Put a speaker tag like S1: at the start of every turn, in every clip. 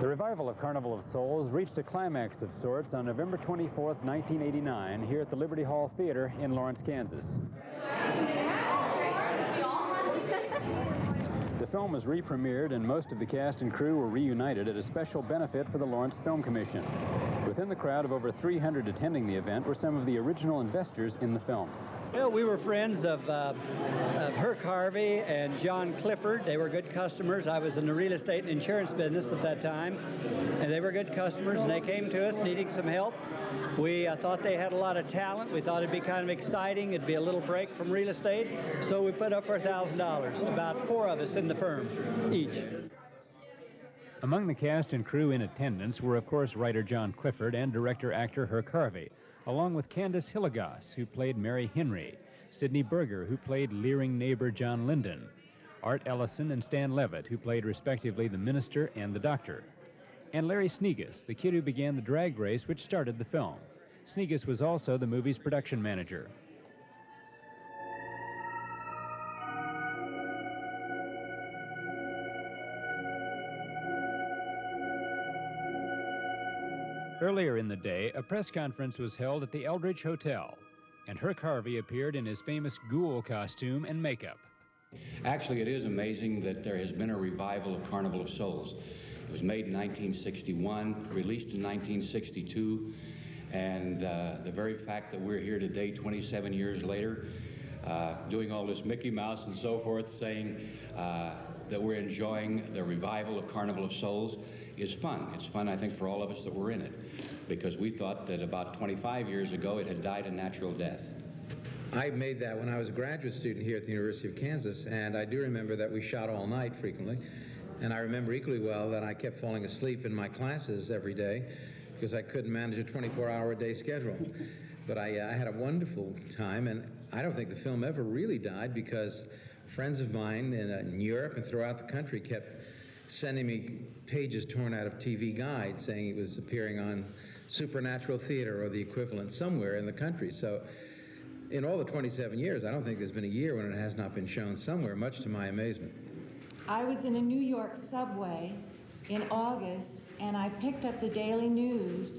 S1: The revival of Carnival of Souls reached a climax of sorts on November 24th, 1989, here at the Liberty Hall Theater in Lawrence, Kansas. The film was re-premiered and most of the cast and crew were reunited at a special benefit for the Lawrence Film Commission. Within the crowd of over 300 attending the event were some of the original investors in the film.
S2: Well, we were friends of Herc Harvey and John Clifford. They were good customers. I was in the real estate and insurance business at that time, and they were good customers, and they came to us needing some help. We thought they had a lot of talent. We thought it'd be kind of exciting. It'd be a little break from real estate, so we put up our $1,000, about 4 of us in the firm, each.
S1: Among the cast and crew in attendance were, of course, writer John Clifford and director-actor Herc Harvey, along with Candace Hillegas, who played Mary Henry, Sidney Berger, who played leering neighbor John Linden, Art Ellison and Stan Levitt, who played respectively the minister and the doctor, and Larry Sneegus, the kid who began the drag race which started the film. Sneegus was also the movie's production manager. Earlier in the day, a press conference was held at the Eldridge Hotel, and Herc Harvey appeared in his famous ghoul costume and makeup.
S3: Actually, it is amazing that there has been a revival of Carnival of Souls. It was made in 1961, released in 1962, and the very fact that we're here today, 27 years later, doing all this Mickey Mouse and so forth, saying that we're enjoying the revival of Carnival of Souls is fun. It's fun, I think, for all of us that were in it, because we thought that about 25 years ago it had died a natural death.
S4: I made that when I was a graduate student here at the University of Kansas, and I do remember that we shot all night frequently, and I remember equally well that I kept falling asleep in my classes every day because I couldn't manage a 24-hour-a-day schedule. But I had a wonderful time, and I don't think the film ever really died because friends of mine in Europe and throughout the country kept sending me pages torn out of TV Guide saying it was appearing on Supernatural Theater or the equivalent somewhere in the country. So in all the 27 years, I don't think there's been a year when it has not been shown somewhere, much to my amazement.
S5: I was in a New York subway in August, and I picked up the Daily News,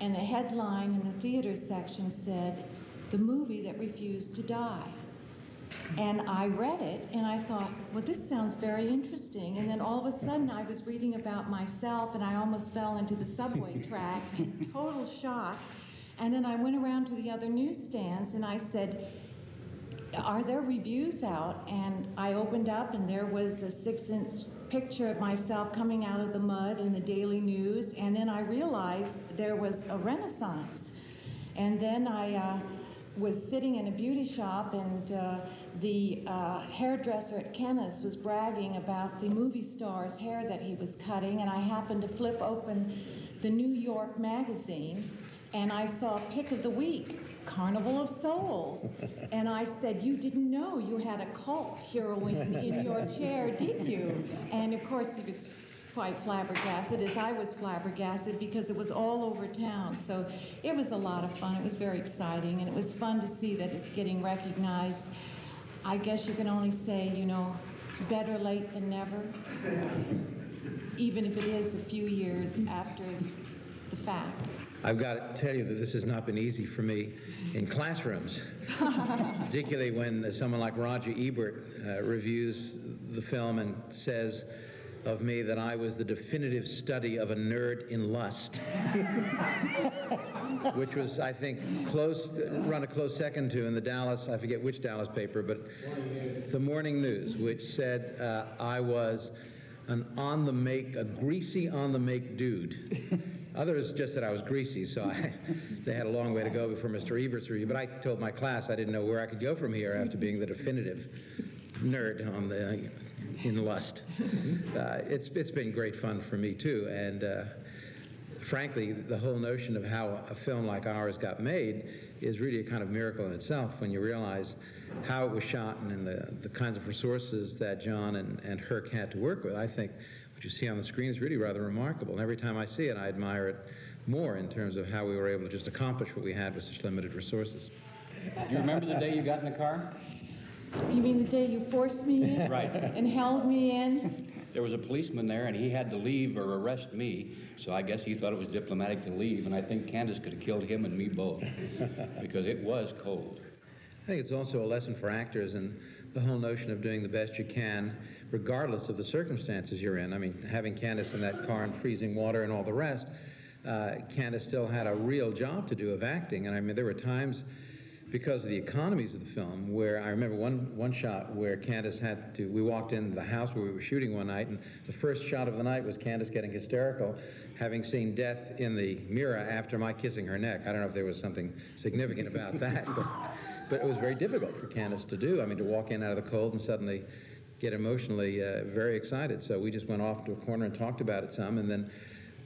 S5: and the headline in the theater section said, "The movie that refused to die." And I read it, and I thought, well, this sounds very interesting. And then all of a sudden, I was reading about myself, and I almost fell into the subway track in total shock. And then I went around to the other newsstands, and I said, are there reviews out? And I opened up, and there was a 6-inch picture of myself coming out of the mud in the Daily News. And then I realized there was a renaissance. And then I was sitting in a beauty shop, and the hairdresser at Kenneth's was bragging about the movie star's hair that he was cutting, and I happened to flip open the New York magazine, and I saw pick of the week, Carnival of Souls. And I said, you didn't know you had a cult heroine in your chair, did you? And of course he was quite flabbergasted, as I was flabbergasted, because it was all over town. So it was a lot of fun. It was very exciting, and it was fun to see that it's getting recognized. I guess you can only say, you know, better late than never, even if it is a few years after the fact.
S4: I've got to tell you that this has not been easy for me in classrooms, particularly when someone like Roger Ebert reviews the film and says of me that I was the definitive study of a nerd in lust, which was, I think, run a close second to in the Dallas, I forget which Dallas paper, but the Morning News, which said I was a greasy on-the-make dude. Others just said I was greasy, so they had a long way to go before Mr. Ebert's review. But I told my class I didn't know where I could go from here after being the definitive nerd in lust. It's been great fun for me, too. And frankly, the whole notion of how a film like ours got made is really a kind of miracle in itself when you realize how it was shot and the kinds of resources that John and Herc had to work with. I think what you see on the screen is really rather remarkable. And every time I see it, I admire it more in terms of how we were able to just accomplish what we had with such limited resources.
S3: Do you remember the day you got in the car?
S5: You mean the day you forced me in?
S3: Right.
S5: And held me in?
S3: There was a policeman there, and he had to leave or arrest me, so I guess he thought it was diplomatic to leave, and I think Candace could have killed him and me both, because it was cold.
S4: I think it's also a lesson for actors and the whole notion of doing the best you can, regardless of the circumstances you're in. I mean, having Candace in that car in freezing water and all the rest, Candace still had a real job to do of acting. And I mean, there were times, because of the economies of the film, where I remember one shot where Candace had to, we walked into the house where we were shooting one night, and the first shot of the night was Candace getting hysterical, having seen death in the mirror after my kissing her neck. I don't know if there was something significant about that, but it was very difficult for Candace to do. I mean, to walk in out of the cold and suddenly get emotionally very excited. So we just went off to a corner and talked about it some, and then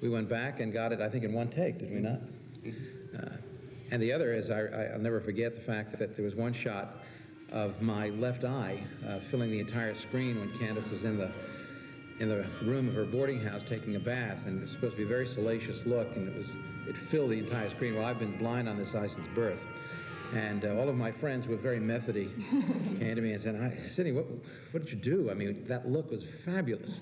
S4: we went back and got it, I think, in one take, did we not? And the other is, I'll never forget the fact that there was one shot of my left eye filling the entire screen when Candace was in the room of her boarding house taking a bath, and it was supposed to be a very salacious look, and it filled the entire screen. Well, I've been blind on this eye since birth. And all of my friends with very methody came to me and said, Sidney, what did you do? I mean, that look was fabulous.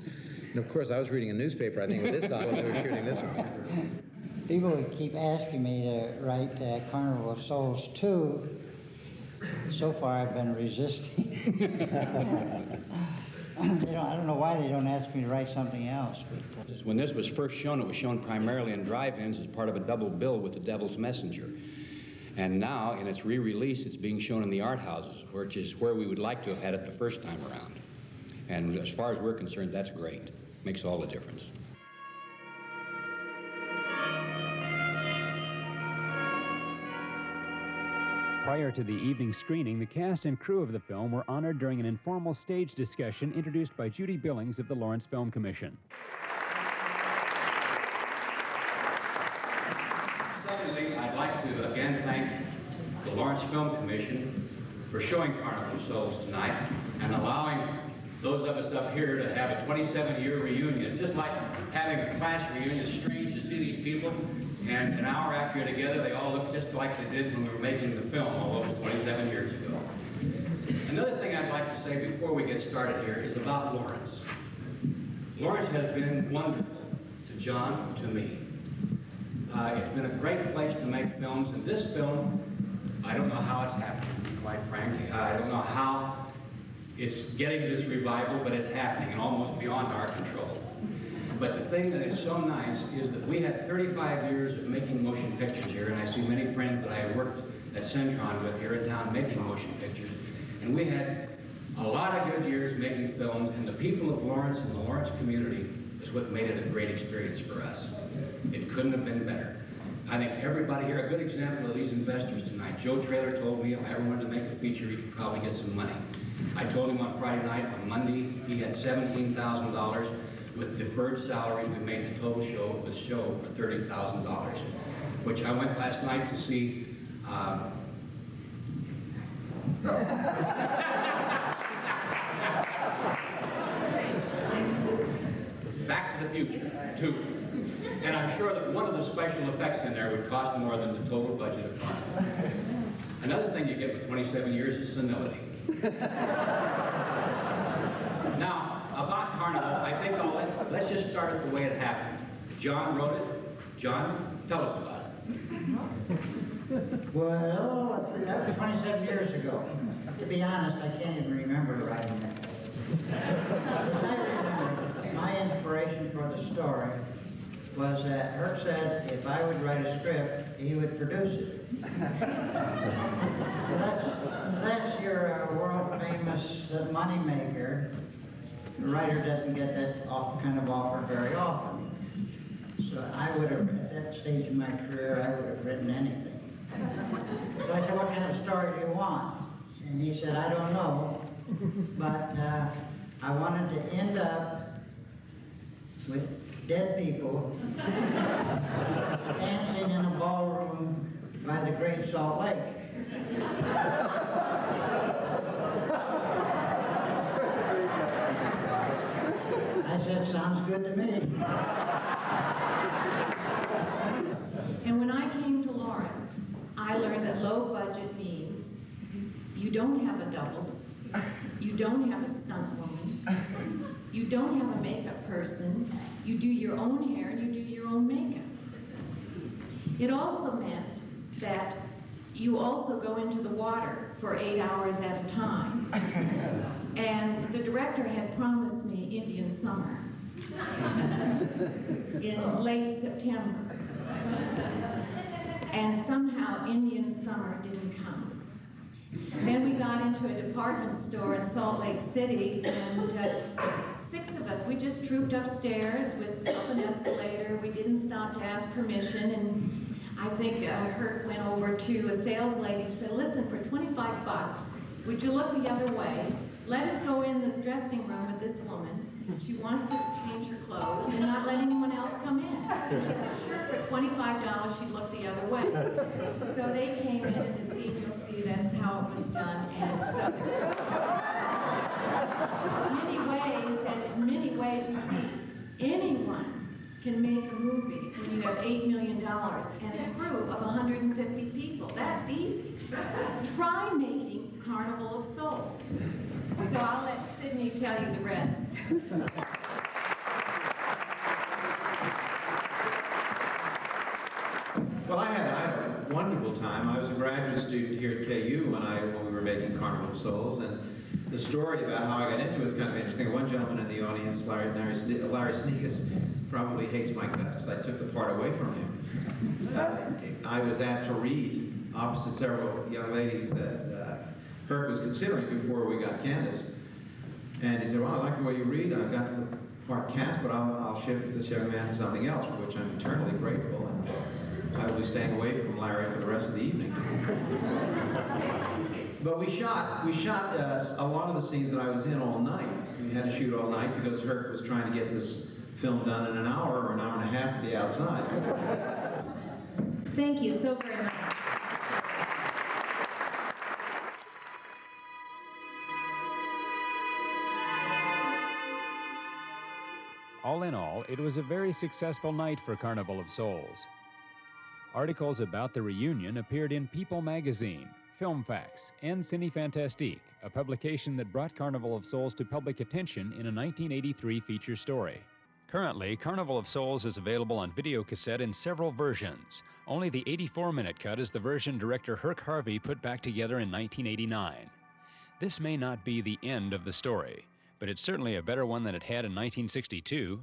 S4: And of course, I was reading a newspaper, I think, with this eye when they were shooting this one.
S6: People keep asking me to write Carnival of Souls 2. So far, I've been resisting. I don't know why they don't ask me to write something else. But,
S3: when this was first shown, it was shown primarily in drive-ins as part of a double bill with The Devil's Messenger. And now, in its re-release, it's being shown in the art houses, which is where we would like to have had it the first time around. And as far as we're concerned, that's great. Makes all the difference.
S1: Prior to the evening screening, the cast and crew of the film were honored during an informal stage discussion introduced by Judy Billings of the Lawrence Film Commission.
S3: Secondly, I'd like to again thank the Lawrence Film Commission for showing Carnival of Souls tonight and allowing those of us up here to have a 27-year reunion. It's just like having a class reunion. It's strange to see these people, and an hour after you're together, they all look just like they did when we were making the film, although it was 27 years ago. Another thing I'd like to say before we get started here is about Lawrence. Lawrence has been wonderful to John, to me. It's been a great place to make films, and this film, I don't know how it's happening, quite frankly. I don't know how it's getting this revival, but it's happening, and almost beyond our control. But the thing that is so nice is that we had 35 years of making motion pictures here, and I see many friends that I worked at Centron with here in town making motion pictures. And we had a lot of good years making films, and the people of Lawrence and the Lawrence community is what made it a great experience for us. It couldn't have been better. I think everybody here, a good example of these investors tonight. Joe Traylor told me if I ever wanted to make a feature, he could probably get some money. I told him on Friday night, on Monday, he had $17,000. With deferred salaries, we made the total show for $30,000, which I went last night to see. Back to the Future 2. And I'm sure that one of the special effects in there would cost more than the total budget of Carnival. Another thing you get with 27 years is senility. Now, about Carnival, I think let's just start it the way it happened. John wrote it. John, tell us about it.
S6: well, let's see, that was 27 years ago. To be honest, I can't even remember writing that. As I remember, my inspiration for the story was that Herc said if I would write a script, he would produce it. Unless you're a world-famous moneymaker, the writer doesn't get that kind of offer very often. So I would have, at that stage in my career, I would have written anything. So I said, what kind of story do you want? And he said, I don't know, but I wanted to end up with dead people dancing in a ballroom by the Great Salt Lake. I said, sounds good to me.
S5: And when I came to Lawrence, I learned that low budget means you don't have a double, you don't have a stunt woman, you don't have a makeup you do your own hair and you do your own makeup. It also meant that you also go into the water for 8 hours at a time. And the director had promised me Indian summer in late September. And somehow Indian summer didn't come. Then we got into a department store in Salt Lake City, and 6 of us, we just trooped upstairs up an escalator. We didn't stop to ask permission, and I think Herc went over to a sales lady and said, listen, for 25 bucks, would you look the other way? Let us go in the dressing room with this woman. She wants to change her clothes and not let anyone else come in. She said, sure, for $25, she'd look the other way. So they came in, and you'll see that's how it was done. And in many ways, you see, anyone can make a movie when you have $8 million and a crew of 150 people. That's easy. Try making Carnival of Souls. So I'll let Sydney tell you the rest.
S4: Well, I had a wonderful time. I was a graduate student here at KU when we were making Carnival of Souls, and the story about how I got into it is kind of interesting. One gentleman in the audience, Larry Sneakus, probably hates my guts because I took the part away from him. I was asked to read opposite several young ladies that Herc was considering before we got Candace. And he said, well, I like the way you read. I've got the part cast, but I'll shift this young man to something else, for which I'm eternally grateful. And I will be staying away from Larry for the rest of the evening. But we shot a lot of the scenes that I was in all night. We had to shoot all night because Herc was trying to get this film done in an hour or an hour and a half at the outside.
S5: Thank you so very much.
S1: All in all, it was a very successful night for Carnival of Souls. Articles about the reunion appeared in People magazine, Film Facts, and Cine Fantastique, a publication that brought Carnival of Souls to public attention in a 1983 feature story. Currently, Carnival of Souls is available on videocassette in several versions. Only the 84-minute cut is the version director Herc Harvey put back together in 1989. This may not be the end of the story, but it's certainly a better one than it had in 1962,